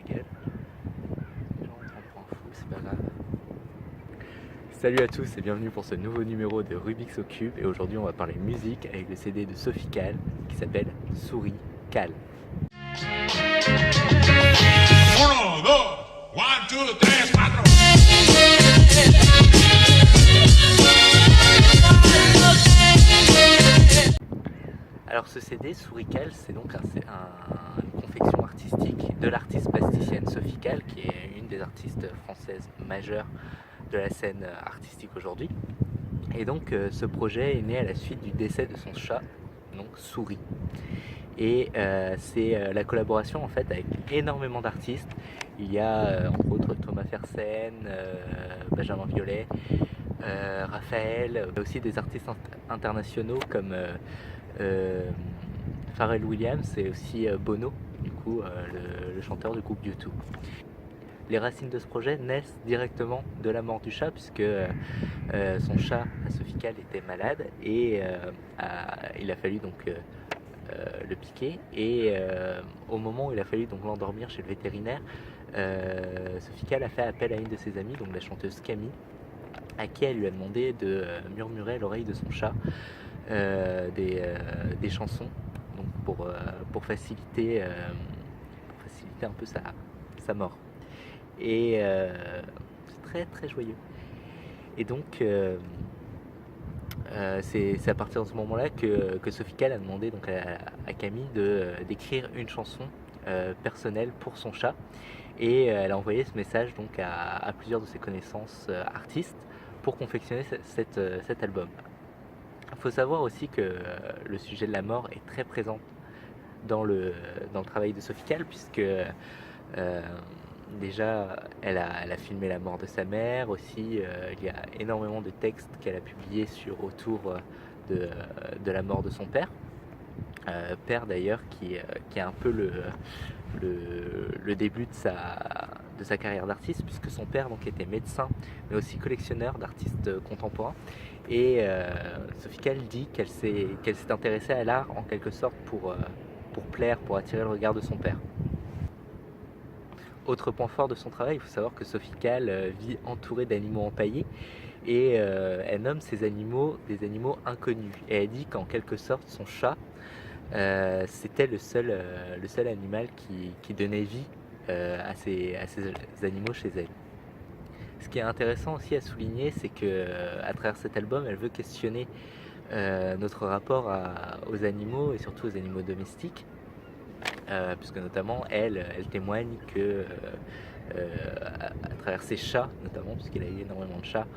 gueule. Les gens vont prendre un fou, c'est pas grave. Salut à tous et bienvenue pour ce nouveau numéro de Rubik's au Cube. Et aujourd'hui on va parler musique avec le CD de Sophie Calle qui s'appelle Souris Calle. Alors ce CD, Souris Calle, c'est donc une confection artistique de l'artiste plasticienne Sophie Calle, qui est une des artistes françaises majeures de la scène artistique aujourd'hui. Et donc ce projet est né à la suite du décès de son chat, donc Souris. Et c'est la collaboration en fait avec énormément d'artistes. Il y a entre autres Thomas Fersen, Benjamin Violet, Raphaël, mais aussi des artistes internationaux comme Pharrell Williams et aussi Bono, du coup le chanteur du groupe U2. Les racines de ce projet naissent directement de la mort du chat, puisque son chat, Sophie Calle, était malade et il a fallu donc le piquer. Et au moment où il a fallu donc l'endormir chez le vétérinaire, Sophie Calle a fait appel à une de ses amies, donc la chanteuse Camille, à qui elle lui a demandé de murmurer à l'oreille de son chat des chansons, donc pour faciliter un peu sa mort. Et c'est très très joyeux. Et donc c'est à partir de ce moment-là que Sophie Calle a demandé donc à Camille d'écrire une chanson personnelle pour son chat. Et elle a envoyé ce message donc à plusieurs de ses connaissances artistes pour confectionner cet album. Il faut savoir aussi que le sujet de la mort est très présent dans le travail de Sophie Calle, puisque déjà elle a filmé la mort de sa mère aussi. Il y a énormément de textes qu'elle a publiés autour de la mort de son père. Père d'ailleurs qui est un peu le début de sa carrière d'artiste, puisque son père donc était médecin mais aussi collectionneur d'artistes contemporains. Et Sophie Calle dit qu'elle s'est intéressée à l'art en quelque sorte pour plaire, pour attirer le regard de son père. Autre point fort de son travail, il faut savoir que Sophie Calle vit entourée d'animaux empaillés et elle nomme ces animaux des animaux inconnus. Et elle dit qu'en quelque sorte son chat c'était le seul animal qui donnait vie à ces animaux chez elle. Ce qui est intéressant aussi à souligner, c'est que à travers cet album, elle veut questionner notre rapport aux animaux et surtout aux animaux domestiques, puisque notamment elle témoigne que à travers ses chats, notamment puisqu'il a eu énormément de chats,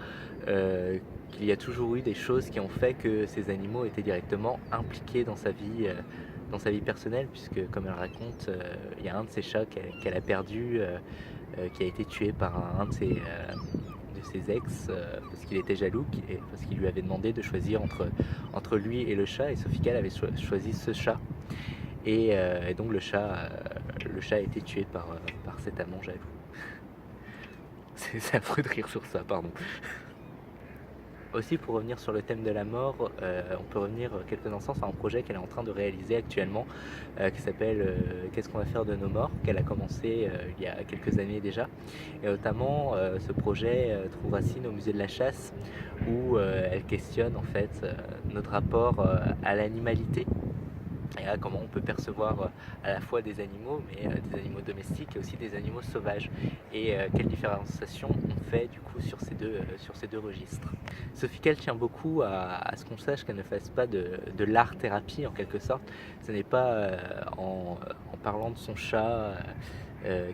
qu'il y a toujours eu des choses qui ont fait que ces animaux étaient directement impliqués dans sa vie personnelle, puisque comme elle raconte, il y a un de ses chats qu'elle a perdu, qui a été tué par un de ses ex, parce qu'il était jaloux et parce qu'il lui avait demandé de choisir entre lui et le chat, et Sophie Calle avait choisi ce chat. Et donc le chat a été tué par cet amant jaloux. C'est affreux de rire sur ça, pardon. Aussi, pour revenir sur le thème de la mort, on peut revenir quelques instants sur un projet qu'elle est en train de réaliser actuellement, qui s'appelle Qu'est-ce qu'on va faire de nos morts, qu'elle a commencé il y a quelques années déjà. Et notamment, ce projet trouve racine au musée de la chasse, où elle questionne en fait notre rapport à l'animalité. Et là, comment on peut percevoir à la fois des animaux, mais des animaux domestiques et aussi des animaux sauvages. Et quelle différenciation on fait du coup sur ces deux registres. Sophie Calle tient beaucoup à ce qu'on sache qu'elle ne fasse pas de l'art-thérapie en quelque sorte. Ce n'est pas en parlant de son chat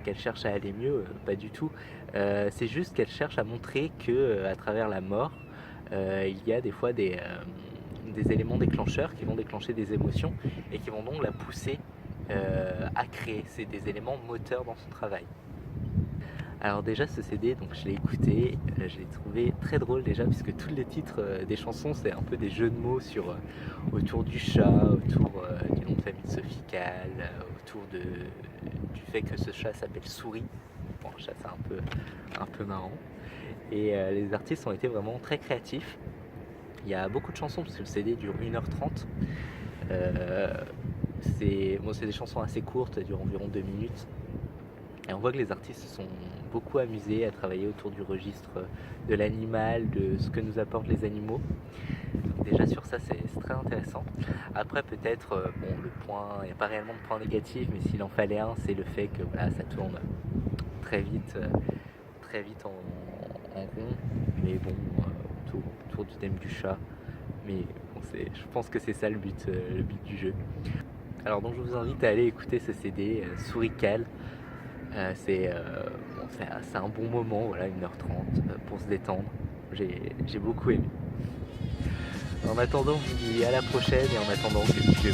qu'elle cherche à aller mieux, pas du tout. C'est juste qu'elle cherche à montrer qu'à travers la mort, il y a des fois des éléments déclencheurs qui vont déclencher des émotions et qui vont donc la pousser à créer. C'est des éléments moteurs dans son travail. Alors déjà ce CD, donc je l'ai écouté, je l'ai trouvé très drôle déjà, puisque tous les titres des chansons c'est un peu des jeux de mots autour du chat, autour du nom de famille de Sophie Calle, autour du fait que ce chat s'appelle Souris. Bon, le chat c'est un peu marrant. Et les artistes ont été vraiment très créatifs. Il y a beaucoup de chansons, parce que le CD dure 1h30. C'est des chansons assez courtes, elles durent environ 2 minutes. Et on voit que les artistes se sont beaucoup amusés à travailler autour du registre de l'animal, de ce que nous apportent les animaux. Donc déjà sur ça c'est très intéressant. Après peut-être, bon le point, il n'y a pas réellement de point négatif, mais s'il en fallait un, c'est le fait que voilà, ça tourne très vite, en rond. Mais bon, autour du thème du chat. Mais bon, je pense que c'est ça le but du jeu. Alors donc je vous invite à aller écouter ce CD, Sourical. Bon, c'est un bon moment, voilà, 1h30 pour se détendre. J'ai beaucoup aimé. En attendant, je vous dis à la prochaine et en attendant que tu